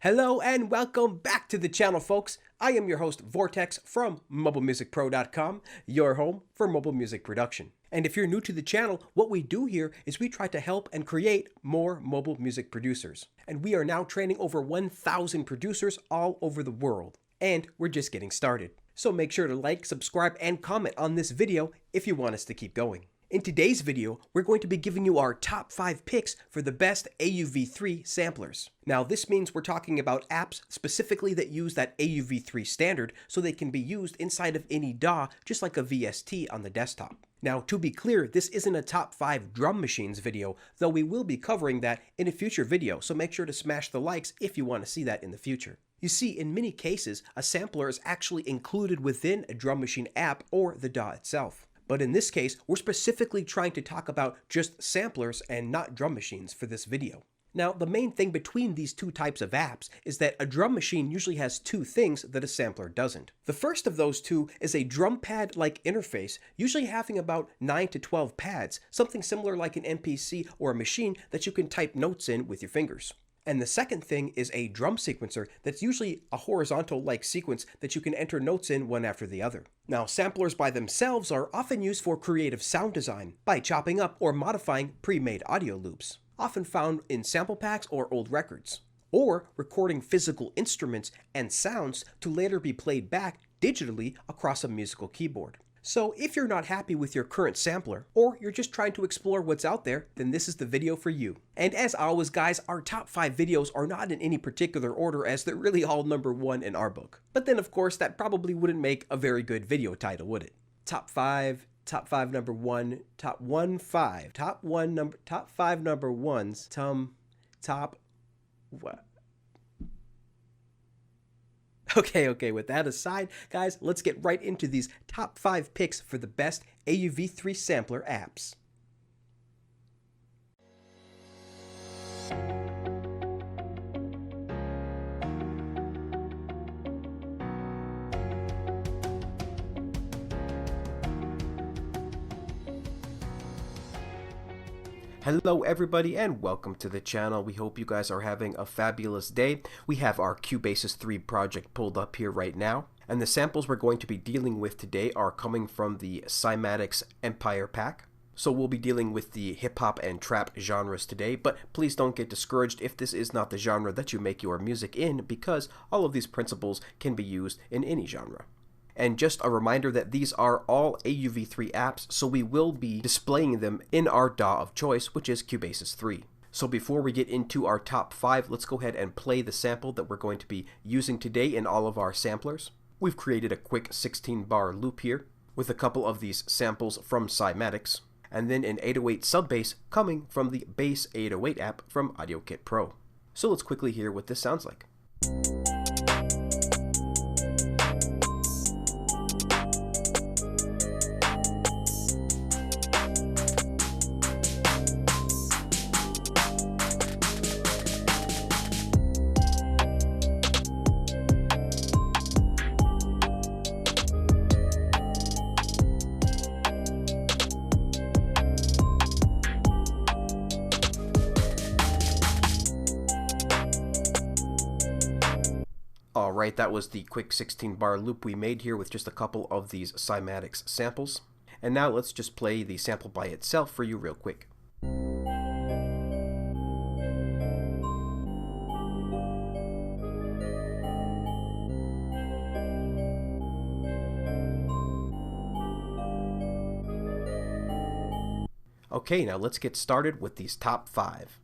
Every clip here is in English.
Hello and welcome back to the channel, folks. I am your host, Vortex from MobileMusicPro.com, your home for mobile music production. And if you're new to the channel, what we do here is we try to help and create more mobile music producers. And we are now training over 1,000 producers all over the world. And we're just getting started. So make sure to like, subscribe, and comment on this video if you want us to keep going. In today's video, we're going to be giving you our top 5 picks for the best AUv3 samplers. Now, this means we're talking about apps specifically that use that AUv3 standard so they can be used inside of any DAW, just like a VST on the desktop. Now, to be clear, this isn't a top 5 drum machines video, though we will be covering that in a future video, so make sure to smash the likes if you want to see that in the future. You see, in many cases, a sampler is actually included within a drum machine app or the DAW itself. But in this case, we're specifically trying to talk about just samplers and not drum machines for this video. Now, the main thing between these two types of apps is that a drum machine usually has two things that a sampler doesn't. The first of those two is a drum pad-like interface, usually having about 9 to 12 pads, something similar like an MPC or a machine that you can type notes in with your fingers. And the second thing is a drum sequencer that's usually a horizontal-like sequence that you can enter notes in one after the other. Now, samplers by themselves are often used for creative sound design by chopping up or modifying pre-made audio loops, often found in sample packs or old records, or recording physical instruments and sounds to later be played back digitally across a musical keyboard. So if you're not happy with your current sampler, or you're just trying to explore what's out there, then this is the video for you. And as always, guys, our top 5 videos are not in any particular order, as they're really all number 1 in our book. But then, of course, that probably wouldn't make a very good video title, would it? Top 5 number 1, top 1 5, top 5 number 1s, top what? Okay, with that aside, guys, let's get right into these top 5 picks for the best AUv3 sampler apps. Hello everybody and welcome to the channel. We hope you guys are having a fabulous day. We have our Cubasis 3 project pulled up here right now, and the samples we're going to be dealing with today are coming from the Cymatics Empire pack. So we'll be dealing with the hip-hop and trap genres today, but please don't get discouraged if this is not the genre that you make your music in, because all of these principles can be used in any genre. And just a reminder that these are all AUv3 apps, so we will be displaying them in our DAW of choice, which is Cubasis 3. So before we get into our top 5, let's go ahead and play the sample that we're going to be using today in all of our samplers. We've created a quick 16-bar loop here with a couple of these samples from Cymatics, and then an 808 sub-bass coming from the Bass 808 app from AudioKit Pro. So let's quickly hear what this sounds like. Alright, that was the quick 16-bar loop we made here with just a couple of these Cymatics samples. And now let's just play the sample by itself for you real quick. Okay, now let's get started with these top 5.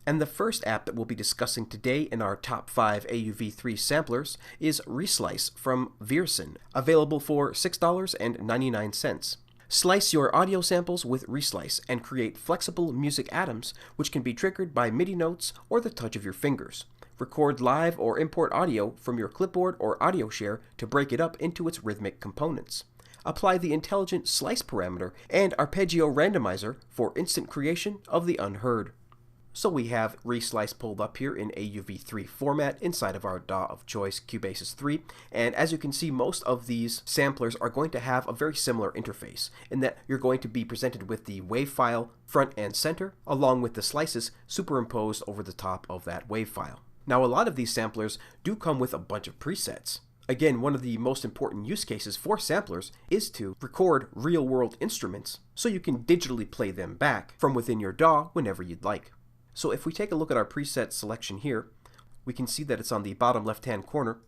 And the first app that we'll be discussing today in our top 5 AUv3 samplers is Reslice from Veerson, available for $6.99. Slice your audio samples with Reslice and create flexible music atoms which can be triggered by MIDI notes or the touch of your fingers. Record live or import audio from your clipboard or audio share to break it up into its rhythmic components. Apply the intelligent slice parameter and arpeggio randomizer for instant creation of the unheard. So we have Reslice pulled up here in AUv3 format inside of our DAW of choice, Cubasis 3, and as you can see, most of these samplers are going to have a very similar interface in that you're going to be presented with the WAV file front and center, along with the slices superimposed over the top of that WAV file. Now, a lot of these samplers do come with a bunch of presets. Again, one of the most important use cases for samplers is to record real-world instruments so you can digitally play them back from within your DAW whenever you'd like. So if we take a look at our preset selection here, we can see that it's on the bottom left-hand corner.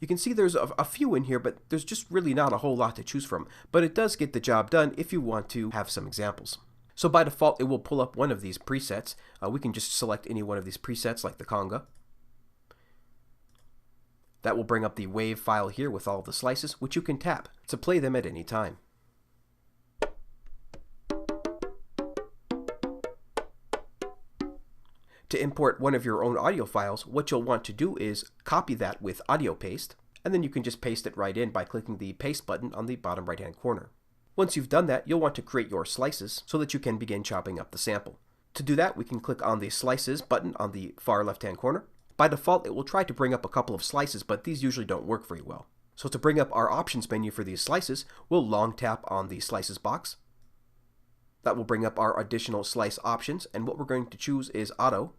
You can see there's a few in here, but there's just really not a whole lot to choose from. But it does get the job done if you want to have some examples. So by default, it will pull up one of these presets. We can just select any one of these presets like the conga. That will bring up the WAV file here with all of the slices, which you can tap to play them at any time. To import one of your own audio files, what you'll want to do is copy that with audio paste, and then you can just paste it right in by clicking the paste button on the bottom right hand corner. Once you've done that, you'll want to create your slices so that you can begin chopping up the sample. To do that, we can click on the slices button on the far left hand corner. By default, it will try to bring up a couple of slices, but these usually don't work very well. So to bring up our options menu for these slices, we'll long tap on the slices box. That will bring up our additional slice options, and what we're going to choose is auto,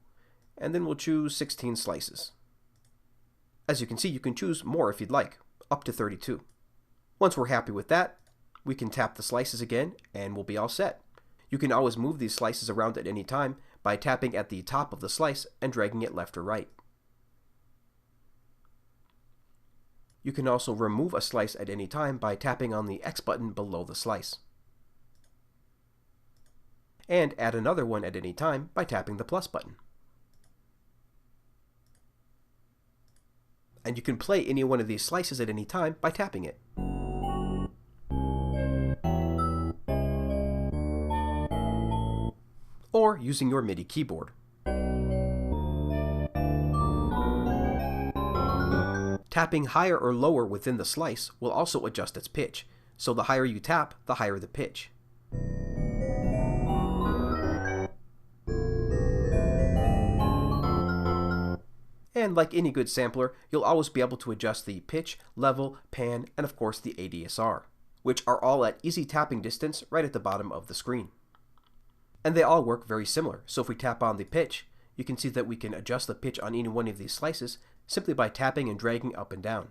and then we'll choose 16 slices. As you can see, you can choose more if you'd like, up to 32. Once we're happy with that, we can tap the slices again, and we'll be all set. You can always move these slices around at any time by tapping at the top of the slice and dragging it left or right. You can also remove a slice at any time by tapping on the X button below the slice. And add another one at any time by tapping the plus button. And you can play any one of these slices at any time by tapping it. Or using your MIDI keyboard. Tapping higher or lower within the slice will also adjust its pitch, so the higher you tap, the higher the pitch. And like any good sampler, you'll always be able to adjust the pitch, level, pan, and of course the ADSR, which are all at easy tapping distance right at the bottom of the screen. And they all work very similar, so if we tap on the pitch, you can see that we can adjust the pitch on any one of these slices simply by tapping and dragging up and down.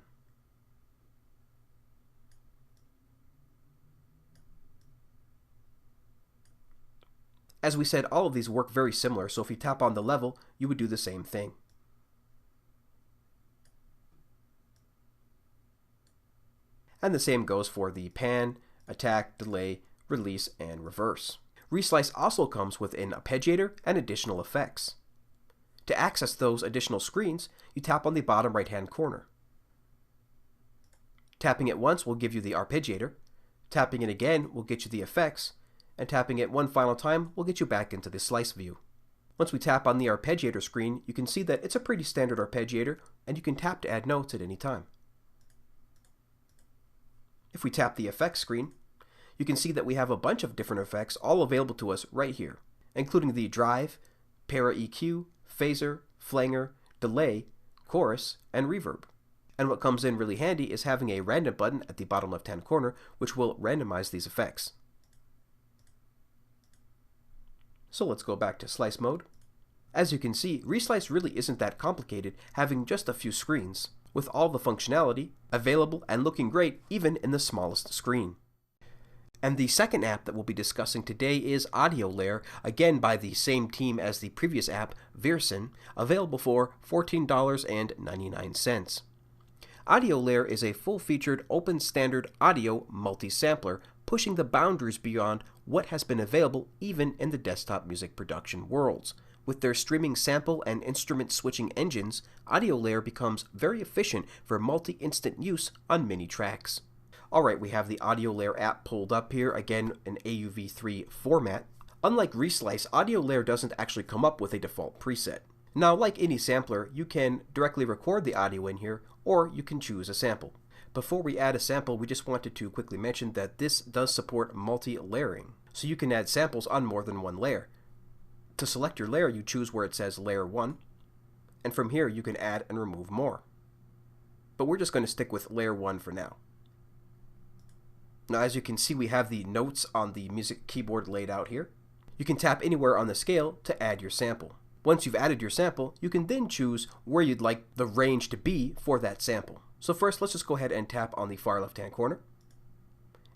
As we said, all of these work very similar, so if you tap on the level, you would do the same thing. And the same goes for the pan, attack, delay, release, and reverse. Reslice also comes with an arpeggiator and additional effects. To access those additional screens, you tap on the bottom right-hand corner. Tapping it once will give you the arpeggiator, tapping it again will get you the effects, and tapping it one final time will get you back into the slice view. Once we tap on the arpeggiator screen, you can see that it's a pretty standard arpeggiator, and you can tap to add notes at any time. If we tap the effects screen, you can see that we have a bunch of different effects all available to us right here, including the drive, para EQ, phaser, flanger, delay, chorus, and reverb. And what comes in really handy is having a random button at the bottom left-hand corner, which will randomize these effects. So let's go back to slice mode. As you can see, Reslice really isn't that complicated, having just a few screens, with all the functionality available and looking great even in the smallest screen. And the second app that we'll be discussing today is Audiolayer, again by the same team as the previous app, AUv3, available for $14.99. Audiolayer is a full-featured open standard audio multi-sampler, pushing the boundaries beyond what has been available even in the desktop music production worlds. With their streaming sample and instrument switching engines, Audiolayer becomes very efficient for multi-instant use on many tracks. Alright, we have the Audiolayer app pulled up here, again in AUv3 format. Unlike Reslice, Audiolayer doesn't actually come up with a default preset. Now, like any sampler, you can directly record the audio in here, or you can choose a sample. Before we add a sample, we just wanted to quickly mention that this does support multi-layering, so you can add samples on more than one layer. To select your layer, you choose where it says Layer 1, and from here you can add and remove more. But we're just going to stick with Layer 1 for now. Now, as you can see, we have the notes on the music keyboard laid out here. You can tap anywhere on the scale to add your sample. Once you've added your sample, you can then choose where you'd like the range to be for that sample. So first, let's just go ahead and tap on the far left-hand corner.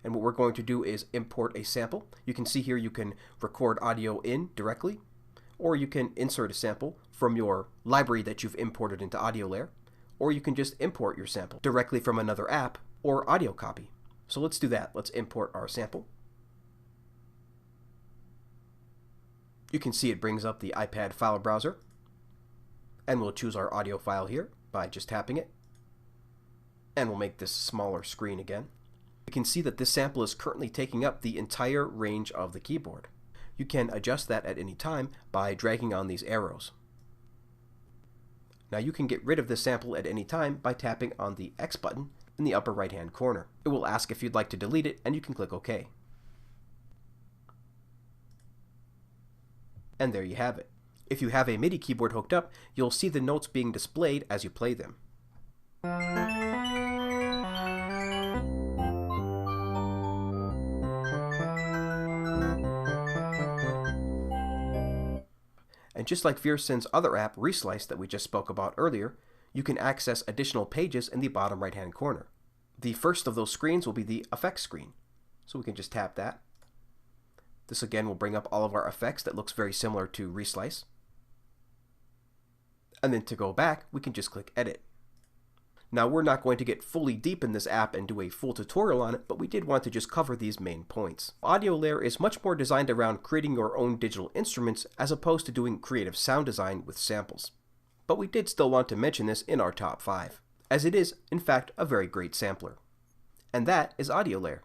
And what we're going to do is import a sample. You can see here you can record audio in directly, or you can insert a sample from your library that you've imported into Audiolayer, or you can just import your sample directly from another app or audio copy. So let's do that. Let's import our sample. You can see it brings up the iPad file browser, and we'll choose our audio file here by just tapping it, and we'll make this smaller screen again. You can see that this sample is currently taking up the entire range of the keyboard. You can adjust that at any time by dragging on these arrows. Now you can get rid of this sample at any time by tapping on the X button in the upper right hand corner. It will ask if you'd like to delete it, and you can click OK. And there you have it. If you have a MIDI keyboard hooked up, you'll see the notes being displayed as you play them. And just like Verson's other app, Reslice, that we just spoke about earlier, you can access additional pages in the bottom right-hand corner. The first of those screens will be the effects screen. So we can just tap that. This again will bring up all of our effects that looks very similar to Reslice. And then to go back, we can just click Edit. Now we're not going to get fully deep in this app and do a full tutorial on it, but we did want to just cover these main points. Audiolayer is much more designed around creating your own digital instruments as opposed to doing creative sound design with samples. But we did still want to mention this in our top 5, as it is, in fact, a very great sampler. And that is Audiolayer.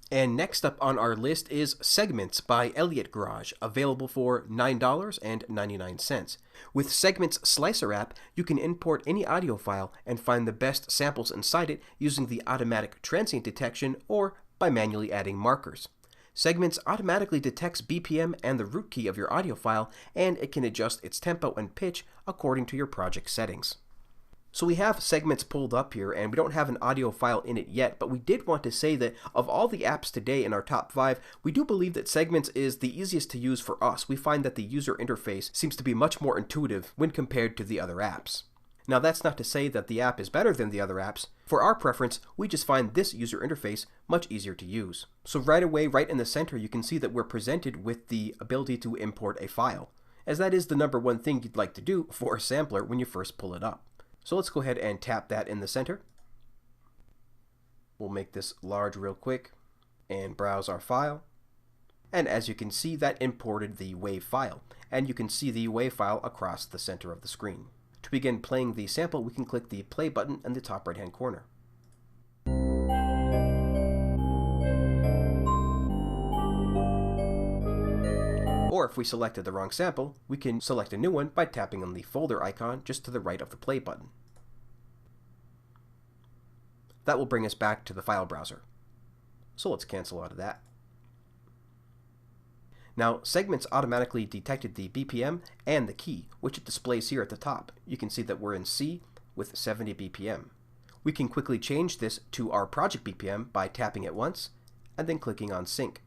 And next up on our list is Segments by Elliott Garage, available for $9.99. With Segments Slicer app, you can import any audio file and find the best samples inside it using the automatic transient detection or by manually adding markers. Segments automatically detects BPM and the root key of your audio file, and it can adjust its tempo and pitch according to your project settings. So we have Segments pulled up here, and we don't have an audio file in it yet, but we did want to say that of all the apps today in our top 5, we do believe that Segments is the easiest to use for us. We find that the user interface seems to be much more intuitive when compared to the other apps. Now that's not to say that the app is better than the other apps. For our preference, we just find this user interface much easier to use. So right away, right in the center, you can see that we're presented with the ability to import a file, as that is the #1 thing you'd like to do for a sampler when you first pull it up. So let's go ahead and tap that in the center. We'll make this large real quick and browse our file. And as you can see, that imported the WAV file, and you can see the WAV file across the center of the screen. To begin playing the sample, we can click the play button in the top right hand corner. Or if we selected the wrong sample, we can select a new one by tapping on the folder icon just to the right of the play button. That will bring us back to the file browser. So let's cancel out of that. Now, Segments automatically detected the BPM and the key, which it displays here at the top. You can see that we're in C with 70 BPM. We can quickly change this to our project BPM by tapping it once and then clicking on Sync.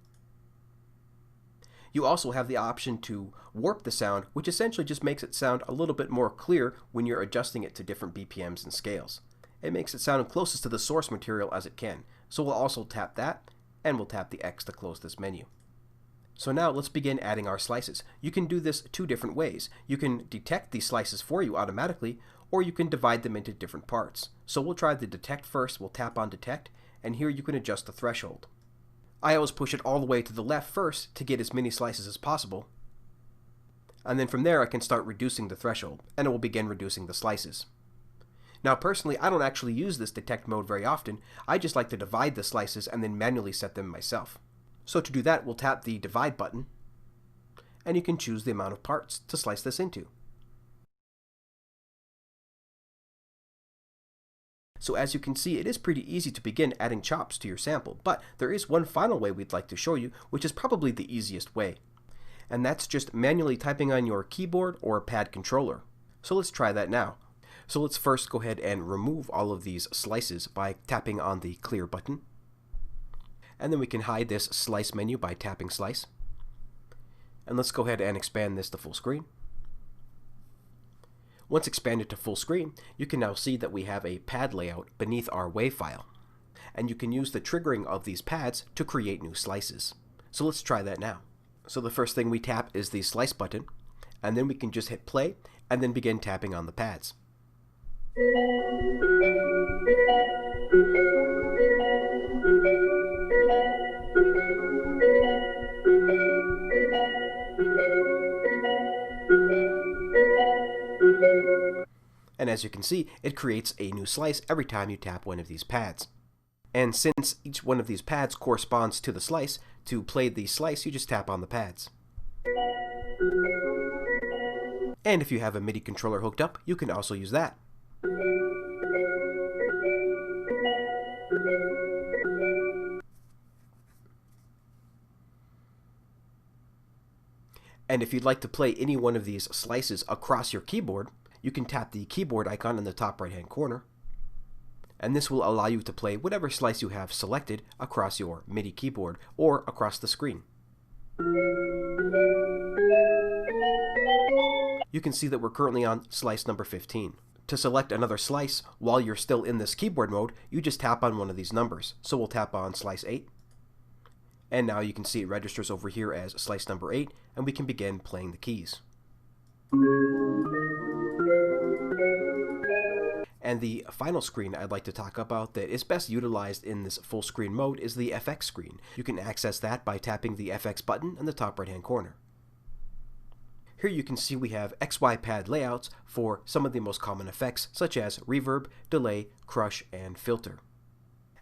You also have the option to warp the sound, which essentially just makes it sound a little bit more clear when you're adjusting it to different BPMs and scales. It makes it sound closest to the source material as it can. So we'll also tap that, and we'll tap the X to close this menu. So now let's begin adding our slices. You can do this 2 different ways. You can detect these slices for you automatically, or you can divide them into different parts. So we'll try the detect first. We'll tap on detect, and here you can adjust the threshold. I always push it all the way to the left first to get as many slices as possible. And then from there I can start reducing the threshold, and it will begin reducing the slices. Now personally, I don't actually use this detect mode very often. I just like to divide the slices and then manually set them myself. So to do that, we'll tap the divide button, and you can choose the amount of parts to slice this into. So as you can see, it is pretty easy to begin adding chops to your sample, but there is one final way we'd like to show you, which is probably the easiest way. And that's just manually typing on your keyboard or pad controller. So let's try that now. So let's first go ahead and remove all of these slices by tapping on the clear button. And then we can hide this slice menu by tapping slice. And let's go ahead and expand this to full screen. Once expanded to full screen, you can now see that we have a pad layout beneath our WAV file. And you can use the triggering of these pads to create new slices. So let's try that now. So the first thing we tap is the slice button, and then we can just hit play and then begin tapping on the pads. And as you can see, it creates a new slice every time you tap one of these pads. And since each one of these pads corresponds to the slice, to play the slice, you just tap on the pads. And if you have a MIDI controller hooked up, you can also use that. And if you'd like to play any one of these slices across your keyboard, you can tap the keyboard icon in the top right hand corner. And this will allow you to play whatever slice you have selected across your MIDI keyboard or across the screen. You can see that we're currently on slice number 15. To select another slice while you're still in this keyboard mode, you just tap on one of these numbers. So we'll tap on slice 8. And now you can see it registers over here as slice number 8, and we can begin playing the keys. And the final screen I'd like to talk about that is best utilized in this full screen mode is the FX screen. You can access that by tapping the FX button in the top right hand corner. Here you can see we have XY pad layouts for some of the most common effects such as reverb, delay, crush, and filter.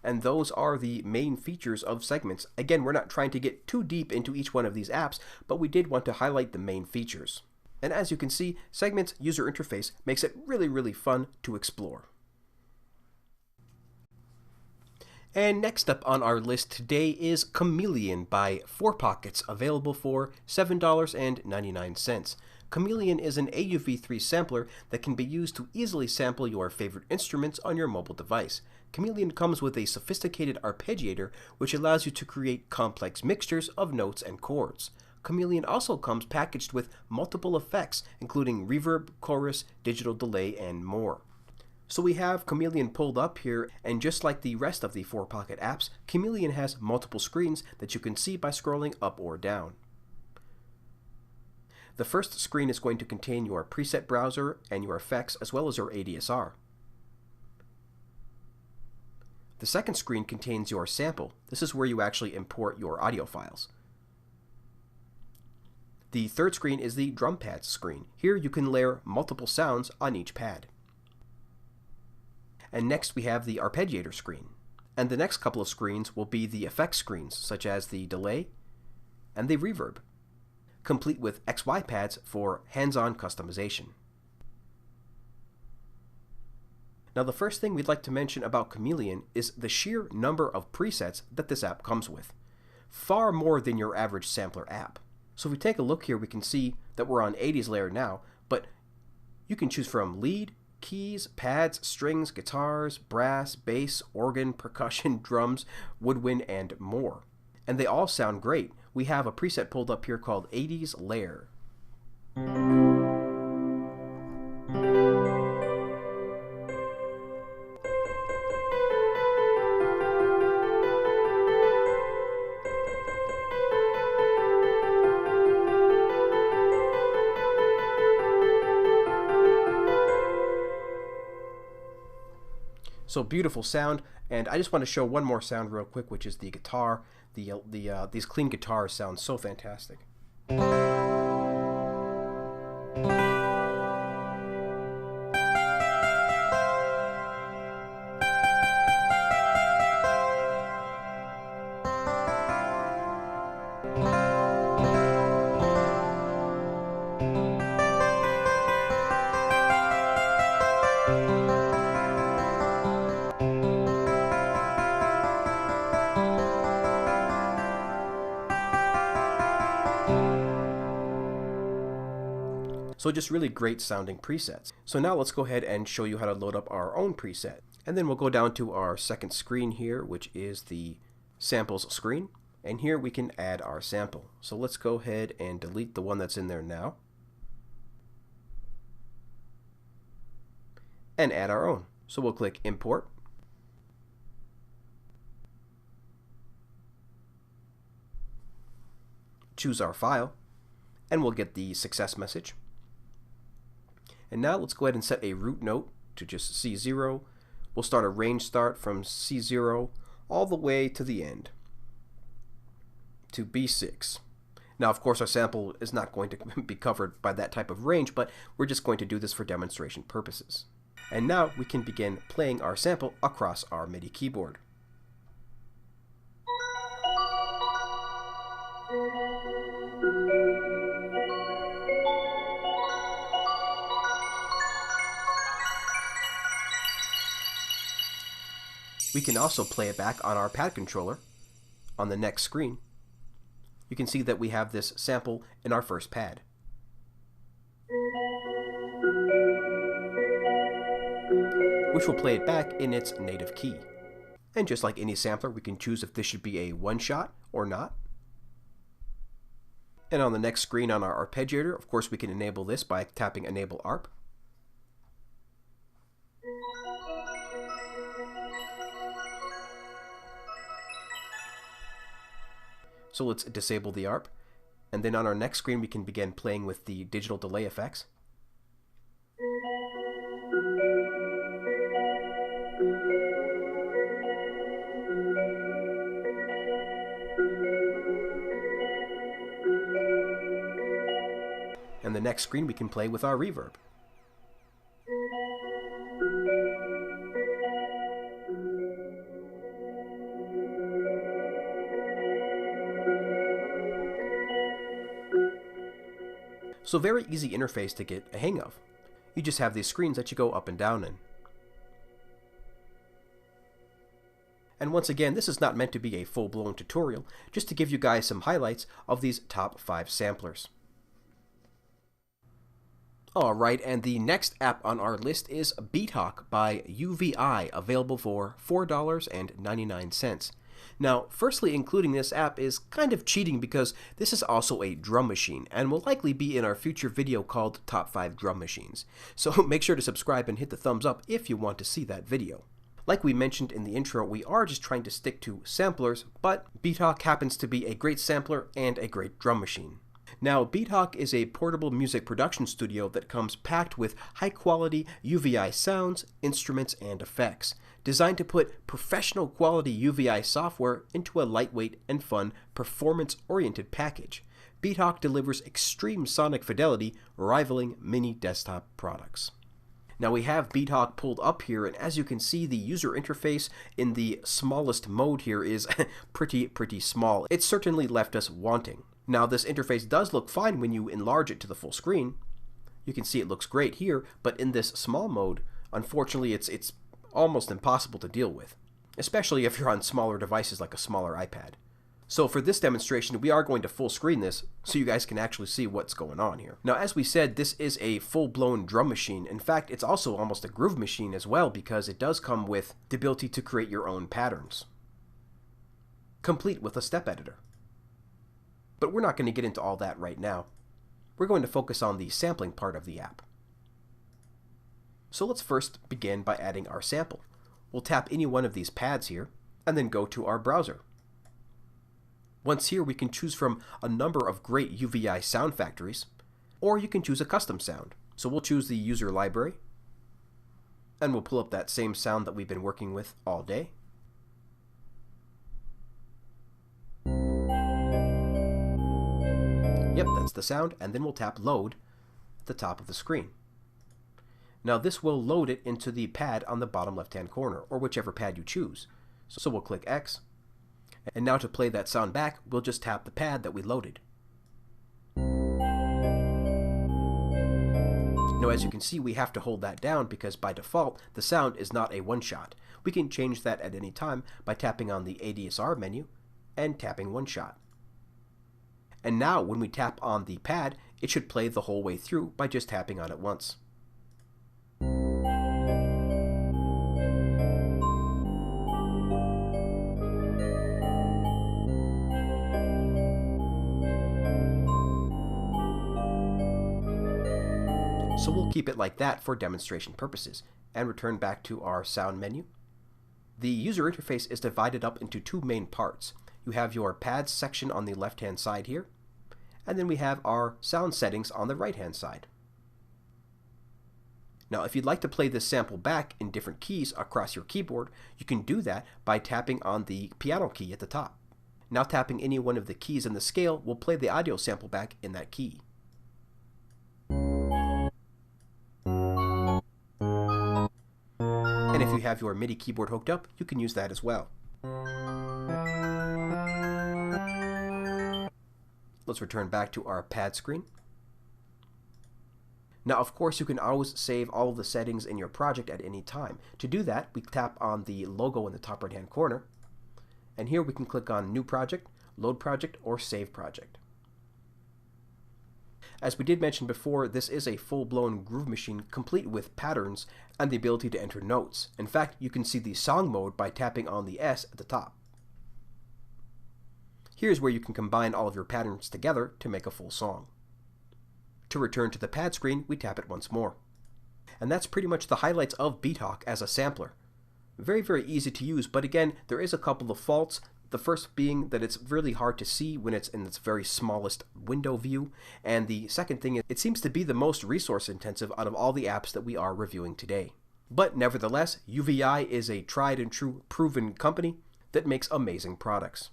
And those are the main features of segments. Again, we're not trying to get too deep into each one of these apps, but we did want to highlight the main features. And as you can see, Segment's user interface makes it really fun to explore. And next up on our list today is Chameleon by 4Pockets, available for $7.99. Chameleon is an AUv3 sampler that can be used to easily sample your favorite instruments on your mobile device. Chameleon comes with a sophisticated arpeggiator which allows you to create complex mixtures of notes and chords. Chameleon also comes packaged with multiple effects, including reverb, chorus, digital delay, and more. So we have Chameleon pulled up here, and just like the rest of the 4Pocket apps, Chameleon has multiple screens that you can see by scrolling up or down. The first screen is going to contain your preset browser and your effects, as well as your ADSR. The second screen contains your sample. This is where you actually import your audio files. The third screen is the drum pads screen. Here you can layer multiple sounds on each pad. And next we have the arpeggiator screen. And the next couple of screens will be the effects screens, such as the delay and the reverb, complete with XY pads for hands-on customization. Now the first thing we'd like to mention about Chameleon is the sheer number of presets that this app comes with. Far more than your average sampler app. So if we take a look here, we can see that we're on 80s layer now, but you can choose from lead, keys, pads, strings, guitars, brass, bass, organ, percussion, drums, woodwind, and more. And they all sound great. We have a preset pulled up here called 80s Layer. So beautiful sound, and I just want to show one more sound real quick, which is the guitar. These clean guitars sound so fantastic. So just really great sounding presets. So now let's go ahead and show you how to load up our own preset. And then we'll go down to our second screen here, which is the samples screen. And here we can add our sample. So let's go ahead and delete the one that's in there now. And add our own. So we'll click Import. Choose our file, and we'll get the success message. And now let's go ahead and set a root note to just C0. We'll start a range start from C0 all the way to the end, to B6. Now, of course, our sample is not going to be covered by that type of range, but we're just going to do this for demonstration purposes. And now we can begin playing our sample across our MIDI keyboard. We can also play it back on our pad controller on the next screen. You can see that we have this sample in our first pad. Which will play it back in its native key. And just like any sampler, we can choose if this should be a one-shot or not. And on the next screen on our arpeggiator, of course, we can enable this by tapping Enable ARP. So let's disable the ARP. And then on our next screen, we can begin playing with the digital delay effects. And the next screen, we can play with our reverb. So very easy interface to get a hang of. You just have these screens that you go up and down in. And once again, this is not meant to be a full-blown tutorial, just to give you guys some highlights of these top 5 samplers. Alright, and the next app on our list is Beathawk by AUv3, available for $4.99. Now, firstly, including this app is kind of cheating because this is also a drum machine and will likely be in our future video called Top 5 Drum Machines. So make sure to subscribe and hit the thumbs up if you want to see that video. Like we mentioned in the intro, we are just trying to stick to samplers, but Beathawk happens to be a great sampler and a great drum machine. Now, Beathawk is a portable music production studio that comes packed with high-quality UVI sounds, instruments, and effects, designed to put professional quality UVI software into a lightweight and fun, performance-oriented package. Beathawk delivers extreme sonic fidelity, rivaling many desktop products. Now we have Beathawk pulled up here, and as you can see, the user interface in the smallest mode here is pretty small. It certainly left us wanting. Now this interface does look fine when you enlarge it to the full screen. You can see it looks great here, but in this small mode, unfortunately it's almost impossible to deal with, especially if you're on smaller devices like a smaller iPad. So for this demonstration, we are going to full screen this so you guys can actually see what's going on here. Now, as we said, this is a full-blown drum machine. In fact, it's also almost a groove machine as well because it does come with the ability to create your own patterns, complete with a step editor. But we're not going to get into all that right now. We're going to focus on the sampling part of the app. So let's first begin by adding our sample. We'll tap any one of these pads here, and then go to our browser. Once here, we can choose from a number of great UVI sound factories, or you can choose a custom sound. So we'll choose the user library, and we'll pull up that same sound that we've been working with all day. Yep, that's the sound, and then we'll tap Load at the top of the screen. Now this will load it into the pad on the bottom left-hand corner, or whichever pad you choose. So we'll click X, and now to play that sound back, we'll just tap the pad that we loaded. Now as you can see, we have to hold that down because by default, the sound is not a one-shot. We can change that at any time by tapping on the ADSR menu and tapping one-shot. And now when we tap on the pad, it should play the whole way through by just tapping on it once. keep it like that for demonstration purposes, and return back to our sound menu. The user interface is divided up into two main parts. You have your pads section on the left-hand side here, and then we have our sound settings on the right-hand side. Now, if you'd like to play this sample back in different keys across your keyboard, you can do that by tapping on the piano key at the top. Now, tapping any one of the keys in the scale will play the audio sample back in that key. And if you have your MIDI keyboard hooked up, you can use that as well. Let's return back to our pad screen. Now, of course, you can always save all of the settings in your project at any time. To do that, we tap on the logo in the top right-hand corner, and here we can click on New Project, Load Project, or Save Project. As we did mention before, this is a full-blown groove machine complete with patterns and the ability to enter notes. In fact, you can see the song mode by tapping on the S at the top. Here's where you can combine all of your patterns together to make a full song. To return to the pad screen, we tap it once more. And that's pretty much the highlights of Beathawk as a sampler. Very, very easy to use, but again, there is a couple of faults. The first being that it's really hard to see when it's in its very smallest window view, and the second thing is it seems to be the most resource intensive out of all the apps that we are reviewing today. But nevertheless, AUv3 is a tried and true proven company that makes amazing products.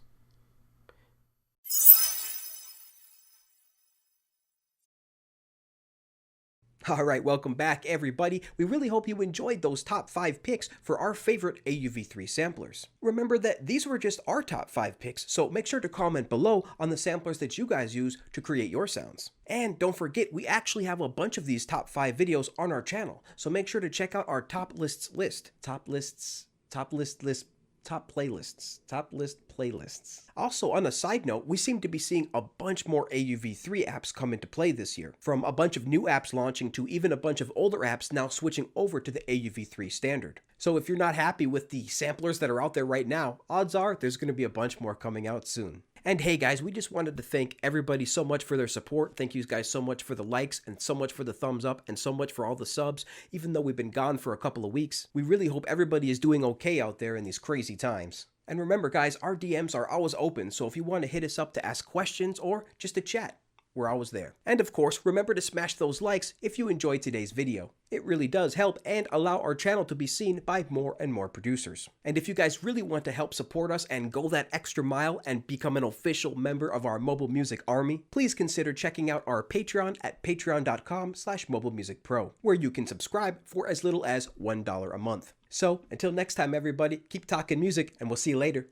Alright, welcome back everybody. We really hope you enjoyed those top 5 picks for our favorite AUv3 samplers. Remember that these were just our top 5 picks, so make sure to comment below on the samplers that you guys use to create your sounds. And don't forget, we actually have a bunch of these top 5 videos on our channel, so make sure to check out our top list list. Top list playlists. Also, on a side note, we seem to be seeing a bunch more AUv3 apps come into play this year, from a bunch of new apps launching to even a bunch of older apps now switching over to the AUv3 standard. So if you're not happy with the samplers that are out there right now, odds are there's going to be a bunch more coming out soon. And hey guys, we just wanted to thank everybody so much for their support. Thank you guys so much for the likes and so much for the thumbs up and so much for all the subs. Even though we've been gone for a couple of weeks, we really hope everybody is doing okay out there in these crazy times. And remember guys, our DMs are always open, so if you want to hit us up to ask questions or just to chat, we're always there. And of course, remember to smash those likes if you enjoyed today's video. It really does help and allow our channel to be seen by more and more producers. And if you guys really want to help support us and go that extra mile and become an official member of our Mobile Music Army, please consider checking out our Patreon at patreon.com/mobilemusicpro, where you can subscribe for as little as $1 a month. So, until next time everybody, keep talking music and we'll see you later.